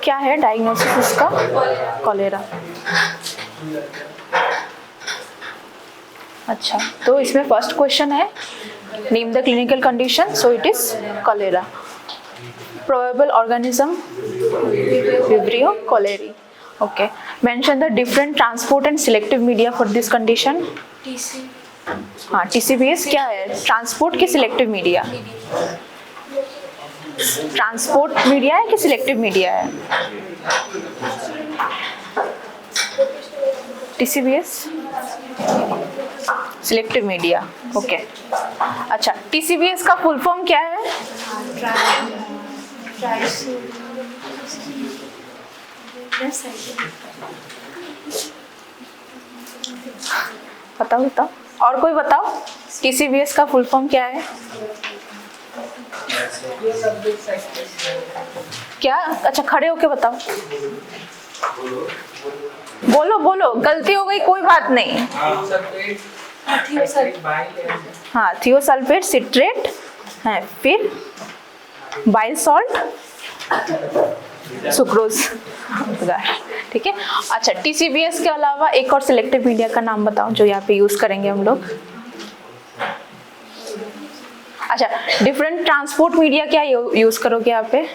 क्या है डायग्नोसिस इसका? कॉलेरा। अच्छा, तो इसमें फर्स्ट क्वेश्चन है name the clinical condition, so it is cholera. Probable organism Vibrio cholerae. Okay. Mention the different transport and selective media for this condition. हाँ, TCBS क्या है? ट्रांसपोर्ट की सिलेक्टिव मीडिया। ट्रांसपोर्ट मीडिया है कि selective media है? TCBS selective media. Okay. अच्छा, TCBS का full form क्या है? बताओ बताओ, और कोई बताओ, TCBS का फुल फॉर्म क्या है? क्या? अच्छा, खड़े होके बताओ। बोलो बोलो, गलती हो गई कोई बात नहीं। हाँ, थियोसल्फेट सिट्रेट है, फिर बाइल सॉल्ट, सुक्रोज, ठीक है। अच्छा, TCBS के अलावा एक और सिलेक्टिव मीडिया का नाम बताओ जो यहाँ पे यूज करेंगे हम लोग। अच्छा, डिफरेंट ट्रांसपोर्ट मीडिया क्या यूज करोगे यहाँ पे?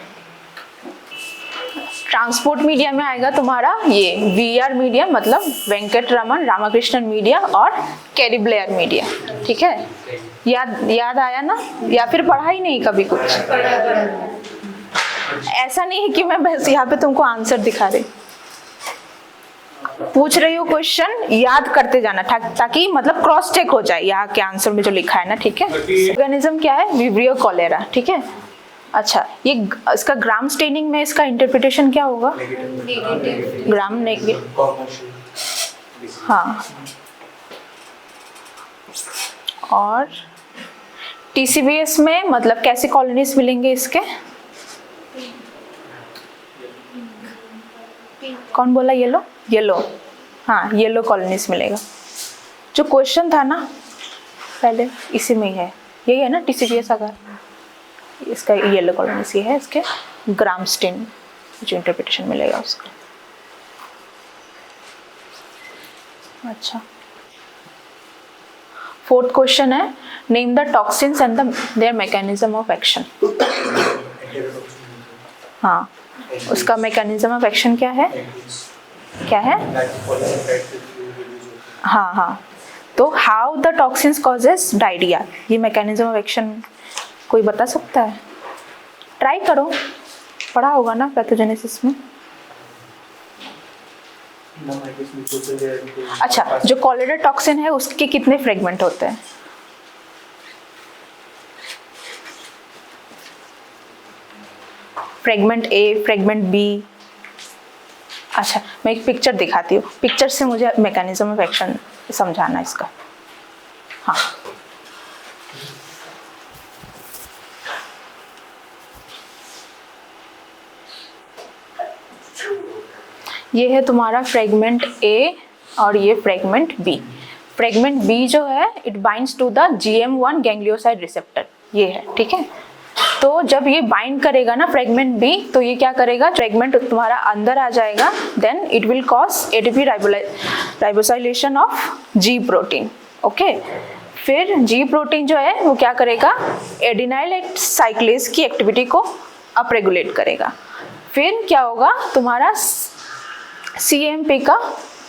ट्रांसपोर्ट मीडिया में आएगा तुम्हारा ये VR मीडिया, मतलब वेंकटरमन रामकृष्णन मीडिया और कैरी ब्लेयर मीडिया, ठीक है। याद आया ना? या फिर पढ़ा ही नहीं कभी कुछ? ऐसा नहीं है कि मैं बस यहाँ पे तुमको आंसर दिखा रही, पूछ रही हूँ क्वेश्चन, याद करते जाना ताकि मतलब क्रॉस चेक हो जाए यहाँ के आंसर में जो लिखा है ना, ठीक है। ऑर्गेनिज्म क्या है? विब्रियो कॉलेरा, ठीक है। अच्छा, ये इसका ग्राम स्टेनिंग में इसका इंटरप्रिटेशन क्या होगा? Gram negative. हाँ, और TCBS में मतलब कैसे कॉलोनीज मिलेंगे इसके? कौन बोला? येलो। येलो, हाँ, येलो कॉलोनीज मिलेगा। जो क्वेश्चन था ना पहले, इसी में है, यही है ना TCBS। अगर इसका येलो कॉलोनीज ये है, इसके ग्राम स्टेन जो इंटरप्रिटेशन मिलेगा उसका। अच्छा, फोर्थ क्वेश्चन है name the toxins and there mechanism of action. हाँ, उसका मैकेनिज्म ऑफ एक्शन क्या है? क्या है? हाँ हाँ, तो how the toxins causes diarrhoea, ये मैकेनिज्म ऑफ एक्शन कोई बता सकता है? ट्राई करो, पढ़ा होगा ना पैथोजेनेसिस में। अच्छा, जो कॉलेरा टॉक्सिन है उसके कितने फ्रेगमेंट होते हैं? Fragment A, fragment B। अच्छा, मैं एक पिक्चर दिखाती हूँ, पिक्चर से मुझे मैकेनिज्म ऑफ एक्शन समझाना इसका। हाँ, ये है तुम्हारा फ्रेगमेंट A और ये फ्रेगमेंट B। फ्रेगमेंट B जो है it binds to the GM1 ganglioside receptor, ये है, ठीक है। तो जब ये बाइंड करेगा ना फ्रेगमेंट B, तो ये क्या करेगा? फ्रेगमेंट तुम्हारा अंदर आ जाएगा, then it will cause ATP ribosylation of G protein, okay. फिर G प्रोटीन जो है वो क्या करेगा? एडिनाइल साइक्लेज की एक्टिविटी को अपरेगुलेट करेगा। फिर क्या होगा? तुम्हारा CAMP का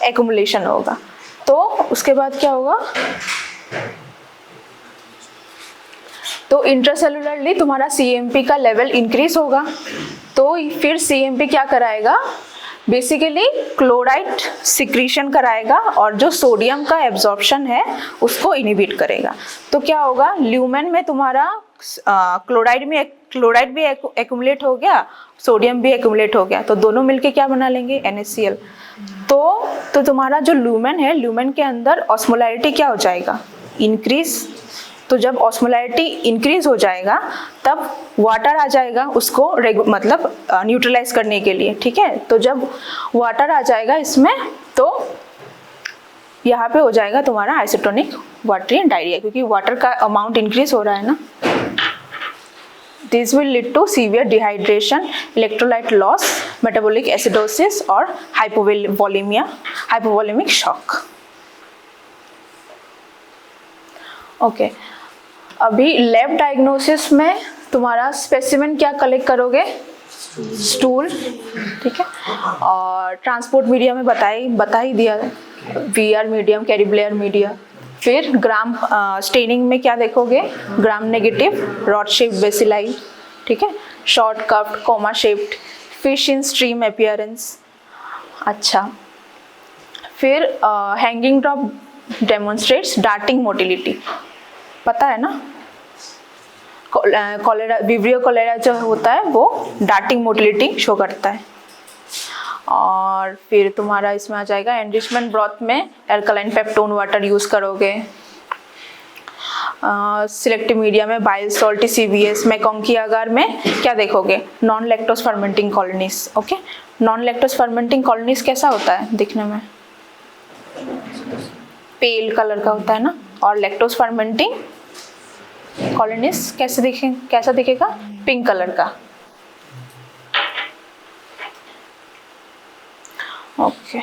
एक्युमुलेशन होगा। तो उसके बाद क्या होगा? तो इंट्रासेलुलरली तुम्हारा CAMP का लेवल इंक्रीज होगा। तो फिर CAMP क्या कराएगा? बेसिकली क्लोराइड सिक्रीशन कराएगा और जो सोडियम का एब्जॉर्प्शन है उसको इनहिबिट करेगा। तो क्या होगा? ल्यूमेन में तुम्हारा क्लोराइड भी एक्युमुलेट हो गया, सोडियम भी एक्युमुलेट हो गया, तो दोनों मिलके क्या बना लेंगे? NaCl। तो तुम्हारा जो ल्यूमेन है, ल्यूमेन के अंदर ऑस्मोलैरिटी क्या हो जाएगा? इंक्रीज। तो जब ऑस्मोलैरिटी इंक्रीज हो जाएगा तब वाटर आ जाएगा उसको मतलब न्यूट्रलाइज करने के लिए, ठीक है। तो जब वाटर आ जाएगा इसमें तो यहाँ पे हो जाएगा तुम्हारा आइसोटोनिक वाटरी डायरिया, क्योंकि वाटर का अमाउंट इंक्रीज हो रहा है ना। This will lead to severe dehydration, electrolyte loss, metabolic acidosis और हाइपोवोलेमिया, हाइपोवोलेमिक शॉक। ओके, अभी लैब डायग्नोसिस में तुम्हारा स्पेसिमेन क्या कलेक्ट करोगे? स्टूल, ठीक है। और ट्रांसपोर्ट मीडिया में बता ही दिया, वीआर मीडियम, कैरिब्लेयर मीडिया। फिर ग्राम स्टेनिंग में क्या देखोगे? Gram negative rod shape bacilli, ठीक है, short cuffed comma shaped, fish in stream appearance. अच्छा, फिर hanging drop demonstrates darting motility, पता है ना? कॉलेरा, विब्रियो कॉलेरा जो होता है वो डार्टिंग मोटिलिटी शो करता है। और फिर तुम्हारा इसमें आ जाएगा एनरिचमेंट ब्रॉथ में एल्कलाइन पेप्टोन वाटर यूज करोगे। सिलेक्टिव मीडिया में बाइल सॉल्टी सीवीएस। मैकोंकी अगार में क्या देखोगे? Non lactose fermenting colonies. Okay, non lactose fermenting colonies कैसा होता है दिखने में? पेल कलर का होता है ना। और लैक्टोज फर्मेंटिंग कॉलोनीज कैसा दिखेगा? पिंक कलर का। ओके,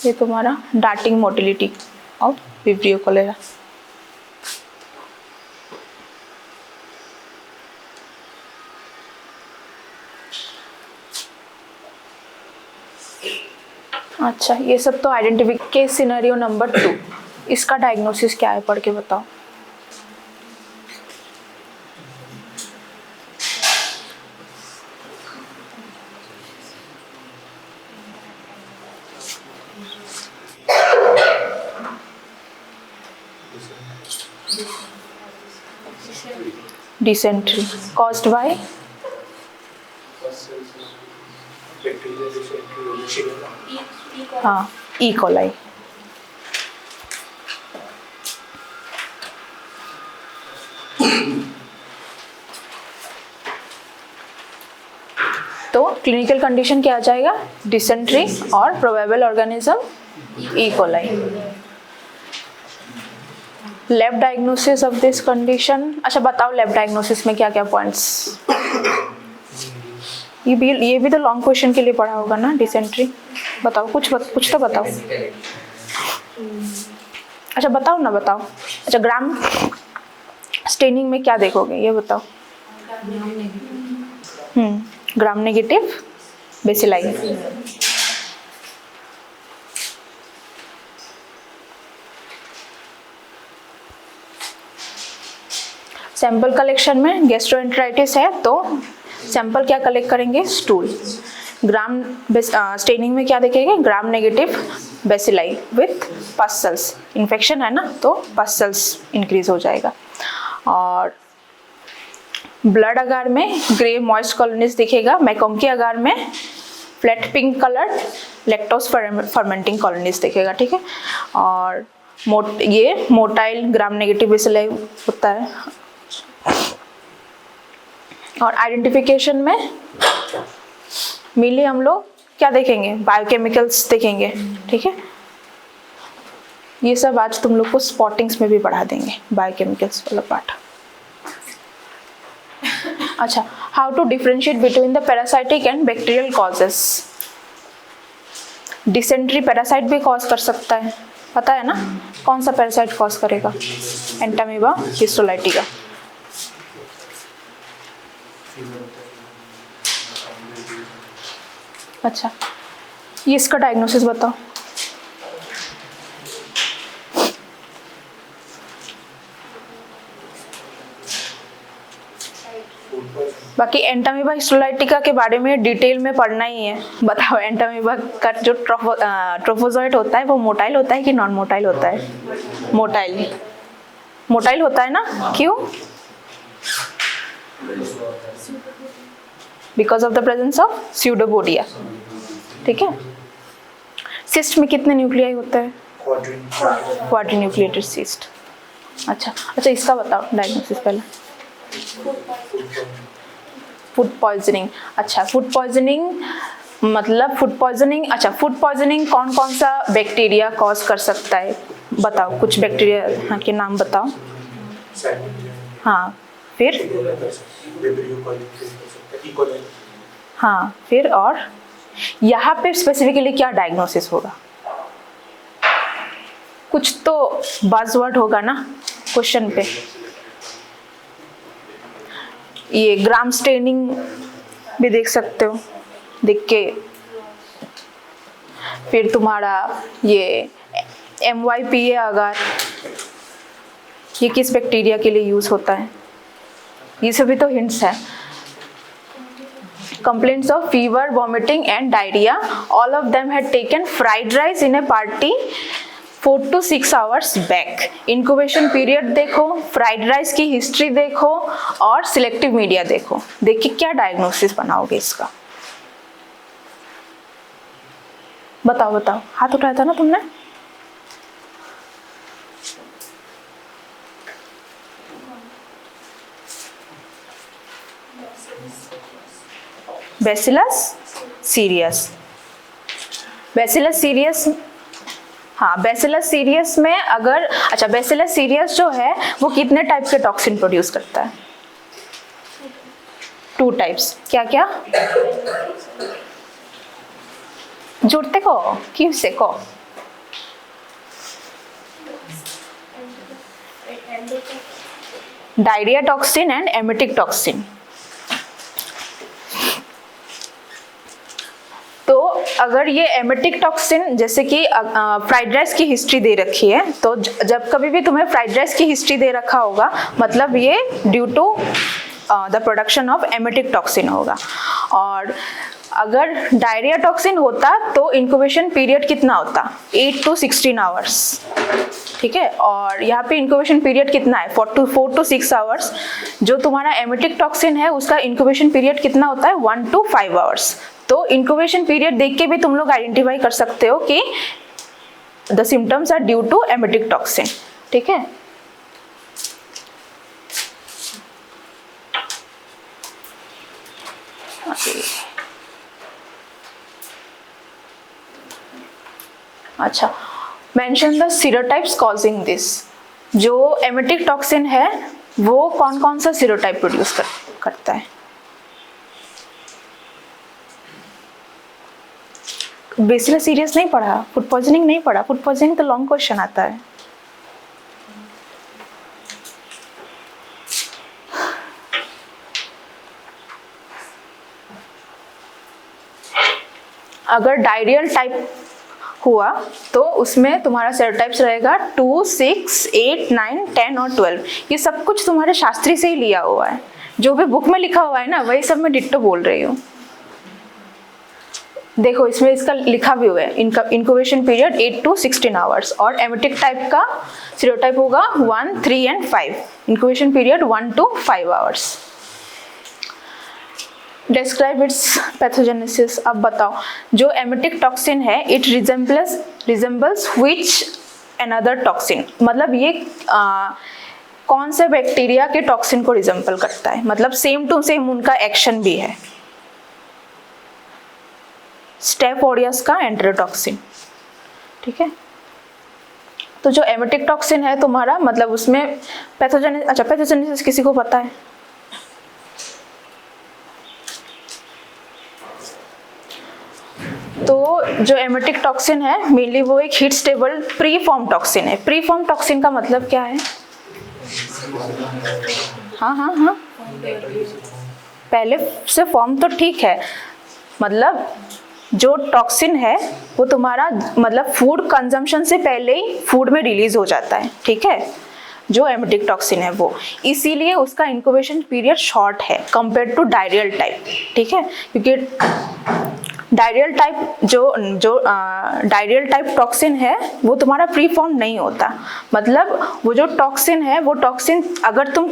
ये तुम्हारा darting motility of vibrio cholera. अच्छा, ये सब तो आइडेंटिफिकेशन के सिनेरियो नंबर 2। इसका डायग्नोसिस क्या है, पढ़ के बताओ। डिसेंट्री कॉज्ड बाय हाँ, ई कोलाई। तो क्लिनिकल कंडीशन क्या आ जाएगा? डिसेंट्री और probable organism E coli. Lab diagnosis of this condition. अच्छा बताओ, लैब डायग्नोसिस में क्या क्या पॉइंट्स? ये भी तो लॉन्ग क्वेश्चन के लिए पढ़ा होगा ना। डिसेंट्री बताओ, कुछ तो बताओ। अच्छा बताओ ना, बताओ। अच्छा, ग्राम स्टेनिंग में क्या देखोगे ये बताओ। ग्राम नेगेटिव बेसिलाई। सैंपल कलेक्शन में गैस्ट्रोएंटेराइटिस है तो सैंपल क्या कलेक्ट करेंगे? स्टूल। ग्राम स्टेनिंग में क्या देखेंगे? Gram negative bacilli with pus cells. Infection है ना तो पस्सल्स इंक्रीज हो जाएगा। और ब्लड अगार में ग्रे मॉइस्ट कॉलोनीज दिखेगा। मैकोंकी अगार में flat pink colour lactose fermenting colonies दिखेगा, ठीक है। और ये मोटाइल ग्राम नेगेटिव बेसिलाई होता है। और आइडेंटिफिकेशन में मेनली हम लोग क्या देखेंगे? बायोकेमिकल्स देखेंगे, ठीक है। ये सब आज तुम लोग को स्पॉटिंग्स में भी पढ़ा देंगे, बायोकेमिकल्स वाला पार्ट। अच्छा, how to differentiate between the parasitic and bacterial causes. Dysentery parasite भी कॉज कर सकता है, पता है ना? कौन सा पैरासाइट कॉज करेगा? Entamoeba histolytica. अच्छा, ये इसका डायग्नोसिस बताओ। बाकी एंटामीबा हिस्टोलाइटिका के बारे में डिटेल में पढ़ना ही है। बताओ, एंटामीबा का जो ट्रोफोजोइट होता है वो मोटाइल होता है कि नॉन मोटाइल होता है? मोटाइल। मोटाइल होता है ना, क्यों? Because of the presence of pseudopodia, ठीक है। सिस्ट में कितने न्यूक्लियाई होते हैं? क्वाड्रीन्यूक्लिएटेड सिस्ट। अच्छा, इसका बताओ डायग्नोसिस पहले। Food poisoning. अच्छा, फूड पॉइजनिंग मतलब फूड पॉइजनिंग। अच्छा, फूड पॉइजनिंग कौन कौन सा बैक्टीरिया कॉज कर सकता है? बताओ कुछ बैक्टीरिया के नाम बताओ। हाँ फिर, हाँ फिर, और यहाँ पे स्पेसिफिकली क्या डायग्नोसिस होगा? कुछ तो बज़वर्ड होगा ना क्वेश्चन पे। ये ग्राम स्टेनिंग भी देख सकते हो, देख के फिर तुम्हारा ये MYPA अगर ये किस बैक्टीरिया के लिए यूज होता है, ये सभी तो हिंट्स है। Complaints of fever, vomiting and diarrhea. All of them had taken fried rice in a party 4 to 6 hours back. Incubation period देखो, फ्राइड राइस की हिस्ट्री देखो और सिलेक्टिव मीडिया देखो। देखिए क्या डायग्नोसिस बनाओगे इसका। बताओ बताओ, हाथ उठाया था ना तुमने? Bacillus serious. बैसिलस सीरियस, हाँ बैसिलस सीरियस में अगर, अच्छा बैसिलस सीरियस जो है वो कितने टाइप के टॉक्सिन प्रोड्यूस करता है? 2 टाइप्स। क्या क्या? जुड़ते को क्यों से को? Diarrhoea toxin and emetic toxin. तो अगर ये एमिटिक टॉक्सिन, जैसे कि फ्राइड राइस की हिस्ट्री दे रखी है, तो जब कभी भी तुम्हें फ्राइड राइस की हिस्ट्री दे रखा होगा मतलब ये due to the production of emetic toxin होगा। और अगर डायरिया टॉक्सिन होता तो इंक्यूबेशन पीरियड कितना होता? 8 to 16 आवर्स। ठीक है, और यहाँ पे इंक्यूबेशन पीरियड कितना है? 4 to 6 आवर्स। जो तुम्हारा एमिटिक टॉक्सिन है उसका इंक्यूबेशन पीरियड कितना होता है? 1 to 5 आवर्स। तो इंक्यूबेशन पीरियड देख के भी तुम लोग आइडेंटिफाई कर सकते हो कि the symptoms are due to emetic toxin. ठीक है, अच्छा mention the serotypes causing this. जो एमिटिक टॉक्सिन है वो कौन कौन सा सीरोटाइप प्रोड्यूस करता है? बेसिलस सीरियस नहीं पढ़ा, फूड पॉइजनिंग नहीं पढ़ा। फूड पॉइजनिंग तो लॉन्ग क्वेश्चन आता है। अगर डायरियल टाइप हुआ तो उसमें तुम्हारा सेरोटाइप्स रहेगा 2, 6, 8, 9, 10 और 12। ये सब कुछ तुम्हारे शास्त्री से ही लिया हुआ है, जो भी बुक में लिखा हुआ है ना वही सब मैं डिट्टो बोल रही हूँ। देखो इसमें इसका लिखा भी हुआ है, इंक्यूबेशन पीरियड 8 to 16 आवर्स। और एमिटिक टाइप का सीरोटाइप होगा 1, 3 and 5। Incubation period 1 to 5 hours. Describe it's pathogenesis. अब बताओ, जो एमिटिक टॉक्सिन है it resembles which another toxin, मतलब ये कौन से बैक्टीरिया के टॉक्सिन को रिजेंबल करता है? मतलब सेम टू सेम उनका एक्शन भी है। स्टेफ ऑरियस का एंटेरोटॉक्सिन। ठीक है, तो जो एमिटिक टॉक्सिन है तुम्हारा, मतलब उसमें पैथोजेनेसिस किसी को पता है? तो जो एमिटिक टॉक्सिन है मेनली वो एक heat stable pre form toxin है। प्री फॉर्म टॉक्सिन का मतलब क्या है? हाँ, पहले से फॉर्म तो ठीक है, मतलब जो टॉक्सिन है वो तुम्हारा मतलब फूड कंजम्पशन से पहले ही फूड में रिलीज हो जाता है। ठीक है, जो एमिटिक टॉक्सिन है वो, इसीलिए उसका इंक्यूबेशन पीरियड शॉर्ट है कंपेयर टू डायरियल टाइप। ठीक है, क्योंकि डायरियल टाइप जो डायरियल टाइप टॉक्सिन है वो तुम्हारा प्री फॉर्म नहीं होता। मतलब वो जो टॉक्सिन है वो टॉक्सिन अगर तुम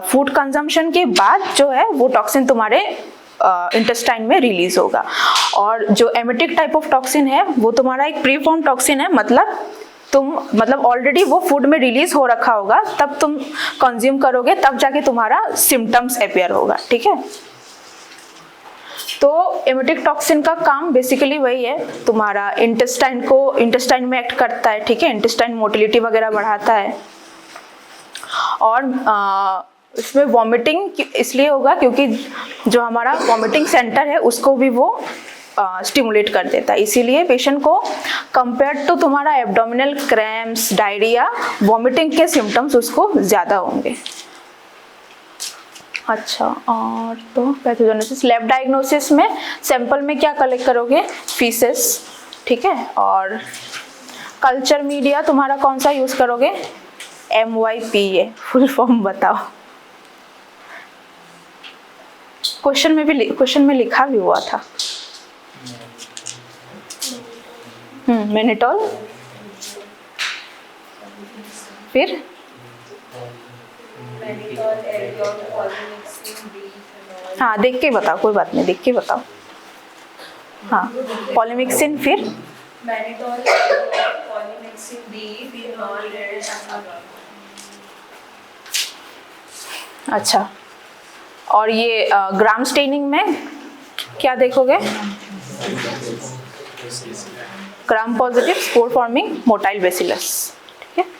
फूड कंजम्पशन के बाद जो है वो टॉक्सिन तुम्हारे इंटेस्टाइन में रिलीज होगा। और जो एमिटिक टाइप ऑफ टॉक्सिन है वो तुम्हारा एक प्री फॉर्म टॉक्सिन है, मतलब ऑलरेडी वो फूड में रिलीज हो रखा होगा, तब तुम कंज्यूम करोगे तब जाके तुम्हारा सिम्टम्स अपीयर होगा। ठीक है, तो एमेटिक टॉक्सिन का काम बेसिकली वही है, तुम्हारा इंटेस्टाइन में एक्ट करता है, ठीक है, इंटेस्टाइन मोटिलिटी वगैरह बढ़ाता है। और इसमें वॉमिटिंग इसलिए होगा क्योंकि जो हमारा वॉमिटिंग सेंटर है उसको भी वो स्टिमुलेट कर देता है, इसीलिए पेशेंट को कंपेयर टू तुम्हारा एब्डोमिनल क्रैम्प्स, डायरिया, वॉमिटिंग के सिम्टम्स उसको ज़्यादा होंगे। अच्छा, और तो पैथोजेनेसिस लैब डायग्नोसिस में सैंपल में क्या कलेक्ट करोगे? फीसेस, ठीक है, और कल्चर मीडिया तुम्हारा कौन सा यूज़ करोगे? MYPA, फुल फॉर्म बताओ। क्वेश्चन में लिखा भी हुआ था। मैनिटोल, फिर हाँ देख के बताओ, कोई बात नहीं, देख के बताओ। हाँ, पॉलीमिक्सिन, फिर mannitol, polymyxin B, phenol, red, अच्छा, और ये ग्राम स्टेनिंग में क्या देखोगे? Gram positive spore forming motile bacillus, ठीक है,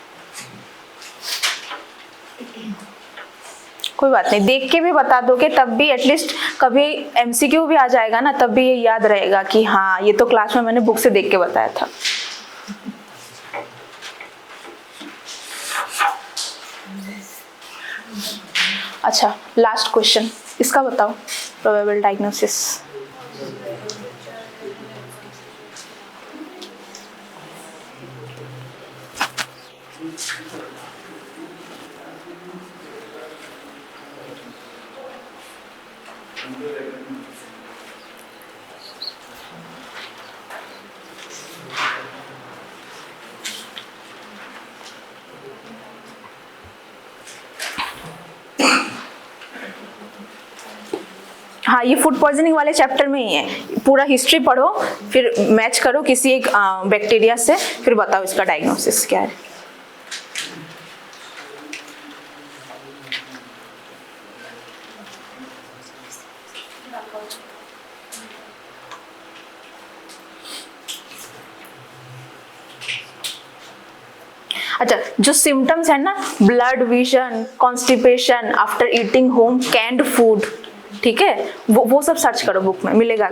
कोई बात नहीं, देख के भी बता दोगे तब भी एटलीस्ट कभी MCQ भी आ जाएगा ना, तब भी ये याद रहेगा कि हाँ ये तो क्लास में मैंने बुक से देख के बताया था। अच्छा, लास्ट क्वेश्चन, इसका बताओ, प्रोबेबल डायग्नोसिस। हाँ, ये फूड पॉइजनिंग वाले चैप्टर में ही है, पूरा हिस्ट्री पढ़ो, फिर मैच करो किसी एक बैक्टीरिया से, फिर बताओ इसका डायग्नोसिस क्या है। अच्छा, जो सिम्टम्स है ना, blurred vision, constipation after eating home canned food, ठीक है, वो सब सर्च करो, बुक में मिलेगा।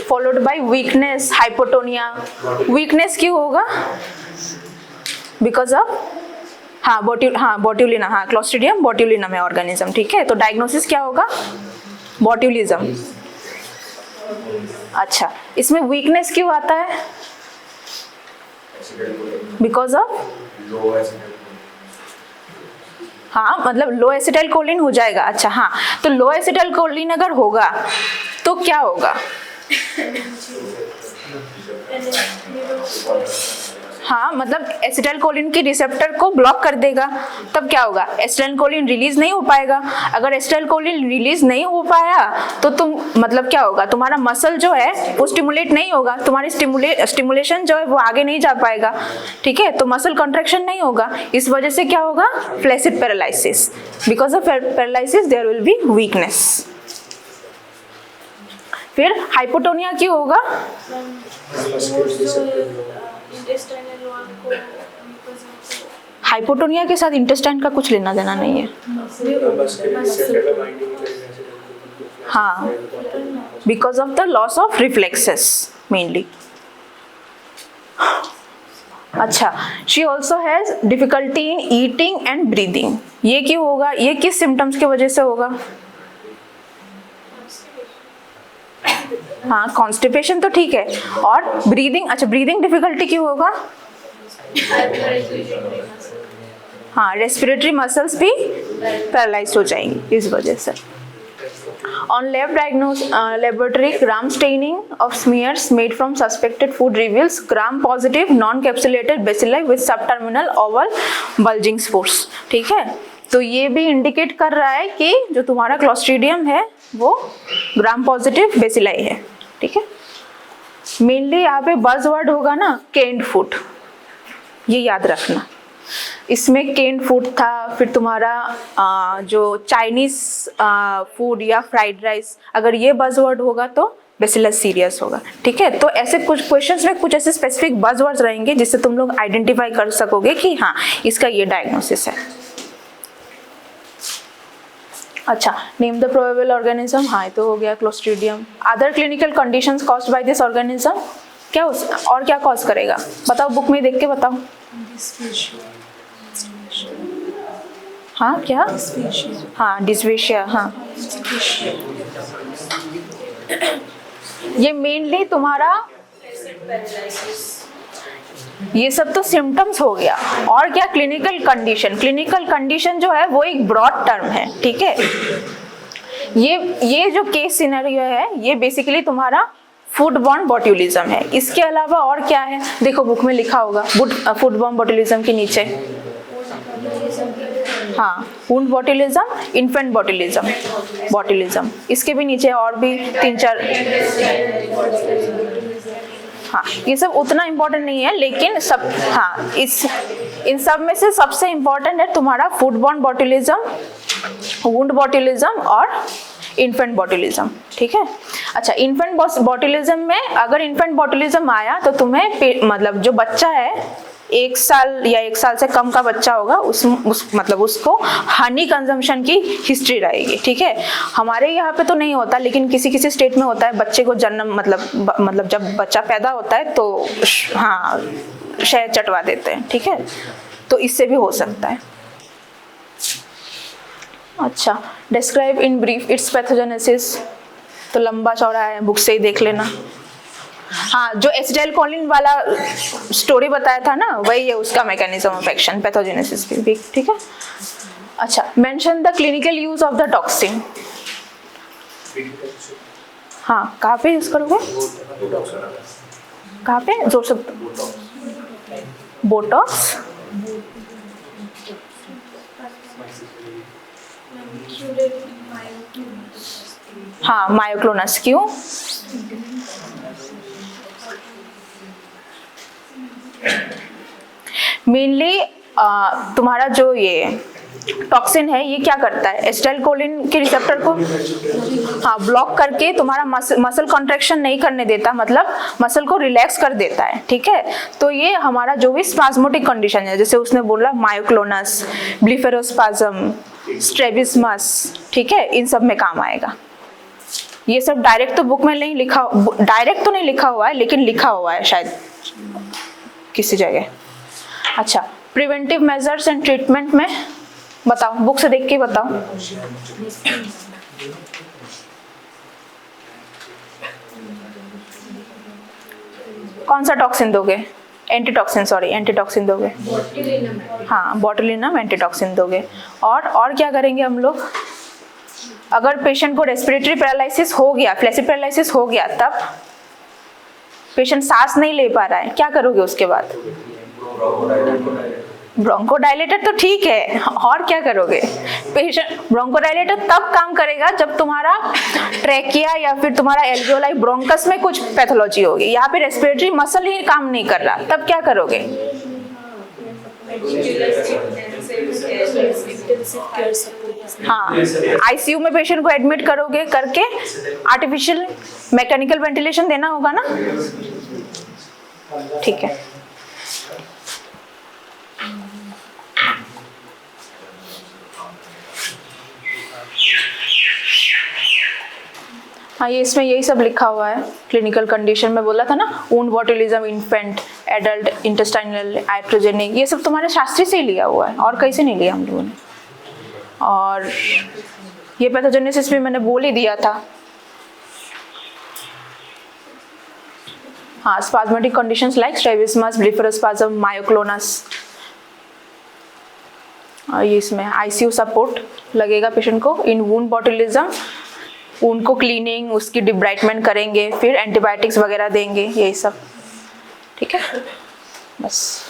Followed by weakness, hypotonia. Weakness क्यों होगा? Because of botulina, Clostridium botulinum है ऑर्गेनिज्म, ठीक है, तो डायग्नोसिस क्या होगा? बोट्यूलिज्म। अच्छा, इसमें वीकनेस क्यों आता है? बिकॉज ऑफ हाँ, मतलब लो एसिटाइल कोलिन हो जाएगा। अच्छा, हाँ, तो लो एसिटाइल कोलिन अगर होगा तो क्या होगा? हाँ, मतलब एसिटाइल कोलिन की रिसेप्टर को ब्लॉक कर देगा, तब क्या होगा? एसिटाइल कोलिन रिलीज नहीं हो पाएगा। अगर एसिटाइल कोलिन रिलीज नहीं हो पाया तो तुम मतलब क्या होगा? तुम्हारा मसल जो है वो स्टिमुलेट नहीं होगा, तुम्हारी स्टिमुलेशन जो है वो आगे नहीं जा पाएगा, ठीक है, तो मसल कॉन्ट्रैक्शन नहीं होगा। इस वजह से क्या होगा? Flaccid paralysis. Because of paralysis there will be weakness. फिर हाइपोटोनिया क्यों होगा? हाइपोटोनिया के साथ इंटेस्टाइन का कुछ लेना देना नहीं है। हाँ, because of the loss of reflexes mainly. अच्छा, she also has difficulty in eating and breathing. ये क्यों होगा? ये किस सिम्टम्स की वजह से होगा? हाँ, कॉन्स्टिपेशन तो ठीक है, और ब्रीदिंग। अच्छा, ब्रीदिंग डिफिकल्टी क्यों होगा? हाँ, रेस्पिरेटरी मसल्स भी पैरालाइज हो जाएंगी इस वजह से। On lab laboratory, gram staining of smears made from suspected food reveals gram-positive non-capsulated bacilli with subterminal oval bulging spores। ठीक है, तो ये भी इंडिकेट कर रहा है कि जो तुम्हारा क्लोस्ट्रीडियम है वो ग्राम पॉजिटिव बेसिलाई है, ठीक है। मेनली यहाँ पे बज वर्ड होगा ना, केंड फूड, ये याद रखना। इसमें केन फूड था, फिर तुम्हारा जो चाइनीज फूड या फ्राइड राइस, अगर ये बज़वर्ड होगा तो बैसिलस सीरियस होगा। ठीक है, तो ऐसे कुछ क्वेश्चंस में कुछ ऐसे स्पेसिफिक बज़वर्ड्स रहेंगे जिससे तुम लोग आइडेंटिफाई कर सकोगे कि हाँ इसका ये डायग्नोसिस है। अच्छा, नेम द प्रोबेबल ऑर्गेनिज्म, हाँ ये तो हो गया clostridium. Other clinical conditions caused by this organism, क्या और क्या कॉज करेगा बताओ, बुक में देख के बताओ। हाँ क्या, हाँ डिस्फेशिया, हाँ ये मेनली तुम्हारा, ये सब तो सिम्टम्स हो गया। और क्या, क्लिनिकल कंडीशन। क्लिनिकल कंडीशन जो है वो एक ब्रॉड टर्म है। ठीक है, ये जो केस सिनेरियो है ये बेसिकली तुम्हारा फूड बॉर्न बॉट्यूलिज्म है। इसके अलावा और क्या है, देखो बुक में लिखा होगा फूड बॉर्न बॉट्यूलिज्म के नीचे, हाँ वुंड बॉट्यूलिज्म, इन्फेंट बॉट्यूलिज्म, इसके भी नीचे और भी 3-4, हाँ ये सब उतना इम्पोर्टेंट नहीं है, लेकिन सब, हाँ इन सब में से सबसे इम्पोर्टेंट है तुम्हारा फूड बॉर्न बॉट्यूलिज्म, वुंड बॉट्यूलिज्म और इन्फेंट बॉट्यूलिज्म। ठीक है, अच्छा इन्फेंट बॉट्यूलिज्म में अगर इन्फेंट बॉट्यूलिज्म आया तो तुम्हें मतलब जो बच्चा है 1 साल या 1 साल से कम का बच्चा होगा मतलब उसको हनी कंजम्पशन की हिस्ट्री रहेगी। ठीक है, हमारे यहाँ पे तो नहीं होता, लेकिन किसी किसी स्टेट में होता है। बच्चे को जन्म मतलब जब बच्चा पैदा होता है तो हाँ शहद चटवा देते हैं। ठीक है, तो इससे भी हो सकता है। अच्छा, describe in brief it's pathogenesis, तो लंबा चौड़ा है, बुक से ही देख लेना। हाँ, जो एसिटाइल कोलिन वाला स्टोरी बताया था ना, वही है उसका मैकेनिज्म ऑफ एक्शन, पैथोजेनेसिस भी। ठीक है, अच्छा mention the clinical use of the toxin. हाँ कहाँ पे यूज करोगे, कहाँ पे, जोर से, बोटॉक्स, हाँ मायोक्लोनस, क्यों, मेनली तुम्हारा जो ये टॉक्सिन है ये क्या करता है, एसिटाइल कोलिन के रिसेप्टर को हाँ ब्लॉक करके तुम्हारा मसल कॉन्ट्रैक्शन नहीं करने देता, मतलब मसल को रिलैक्स कर देता है। ठीक है, तो ये हमारा जो भी स्पाज्मोटिक कंडीशन है, जैसे उसने बोला मायोक्लोनस, ब्लीफेरोस्पाज्म, स्ट्रेबिस्मस, ठीक है, इन सब में काम आएगा। ये सब डायरेक्ट तो बुक में नहीं लिखा, डायरेक्ट तो नहीं लिखा हुआ है, लेकिन लिखा हुआ है शायद किसी जगह। अच्छा, प्रिवेंटिव मेजर्स एंड ट्रीटमेंट में बताओ, बुक से देख के बताओ। कौन सा टॉक्सिन दोगे, एंटीटॉक्सिन दोगे, हाँ बॉटुलिनम एंटीटॉक्सिन दोगे। और क्या करेंगे हम लोग, अगर पेशेंट को रेस्पिरेटरी पैरालिसिस हो गया, फ्लैसिड पैरालिसिस हो गया, तब पेशेंट सांस नहीं ले पा रहा है, क्या करोगे उसके बाद, ब्रोंकोडायलेटर तो ठीक है, और क्या करोगे, पेशेंट ब्रोंकोडायलेटर तब काम करेगा जब तुम्हारा ट्रैकिया या फिर तुम्हारा एल्वियोलाई ब्रोंकस में कुछ पैथोलॉजी होगी, यहाँ पे रेस्पिरेटरी मसल ही काम नहीं कर रहा, तब क्या करोगे, हाँ आईसीयू में पेशेंट को एडमिट करोगे, करके आर्टिफिशियल मैकेनिकल वेंटिलेशन देना होगा ना। ठीक है, हाँ ये इसमें यही सब लिखा हुआ है। क्लिनिकल कंडीशन में बोला था ना, wound botulism, infant, adult, intestinal, iatrogenic, ये सब तुम्हारे शास्त्री से ही लिया हुआ है, और कहीं से नहीं लिया हम लोगों ने। और ये पैथोजेनेसिस भी मैंने बोल ही दिया था। हाँ, स्पाज्मेटिक कंडीशंस लाइक स्ट्रेबिस्मस, ब्लीफेरोस्पाज्म, मायोक्लोनस। और ये इसमें आईसीयू सपोर्ट लगेगा पेशेंट को। इन वुंड बॉटुलिज्म उनको क्लीनिंग, उसकी डिब्राइटमेंट करेंगे, फिर एंटीबायोटिक्स वगैरह देंगे, यही सब। ठीक है, बस।